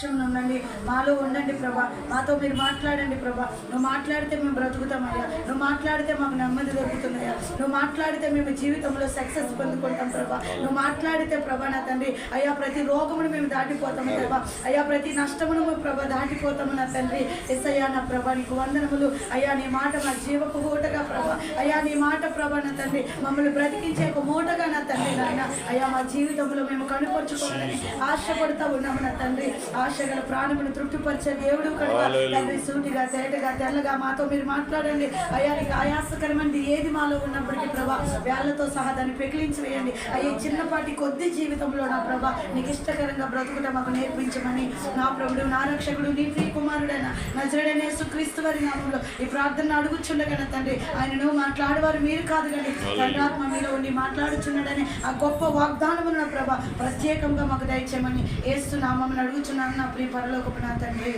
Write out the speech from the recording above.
ఉండండి, మాలో ఉండండి ప్రభా. మాతో మీరు మాట్లాడండి ప్రభా. నువ్వు మాట్లాడితే మేము బ్రతుకుతామయ్యా. నువ్వు మాట్లాడితే మాకు నెమ్మది దొరుకుతుందయ్యా. నువ్వు మాట్లాడితే మేము జీవితంలో సక్సెస్ పొందుకుంటాం ప్రభా. నువ్వు మాట్లాడితే ప్రభా నా తండ్రి అయ్యా ప్రతి రోగమును మేము దాటిపోతాము ప్రభా. అయ్యా ప్రతి నష్టమును ప్రభా దాటిపోతాము నా తండ్రి. ఎస్సయ్యా నా ప్రభా నీకు వందనములు అయ్యా. నీ మాట మా జీవపు మూటగా ప్రభా. అయ్యా నీ మాట ప్రభా నా తండ్రి మమ్మల్ని బ్రతికించే ఒక మూటగా నా తండ్రి నాయన అయ్యా మా జీవితంలో మేము కనుపరుచుకోవాలని ఆశపడుతూ ఉన్నాము నా తండ్రి. ఆశగల ప్రాణమును తృప్తిపరిచే దేవుడు కనుక తండ్రి సూటిగా తేటగా తెల్లగా మాతో మీరు మాట్లాడండి అయ్యా. నీకు ఆయాసకరమైనది ఏది మాలో ఉన్నప్పటికీ ప్రభా వేళ్లతో సహా దాన్ని పెకిలించి వేయండి అయ్యే. చిన్నపాటి కొద్ది జీవితంలో నా ప్రభా నీకు ఇష్టకరంగా బ్రతుకుట మాకు నేర్పించమని నా ప్రభుడు నా రక్షకుడు నీ ప్రియ కుమారుడైన నజరేయుడైన యేసుక్రీస్తు వారి నామములో ఈ ప్రార్థన అడుగుచుండగా తండ్రి ఆయనను మాట్లాడేవారు మీరు కాదు కానీ తండ్రి ఆత్మ మీలో ఉండి మాట్లాడుచున్నాడని ఆ గొప్ప వాగ్దానమును నా ప్రభా ప్రత్యేకంగా మాకు దయచేయమని యేసు నామమున అడుగుచున్నాను నా ప్రియ పరలోకపు నా తండ్రి.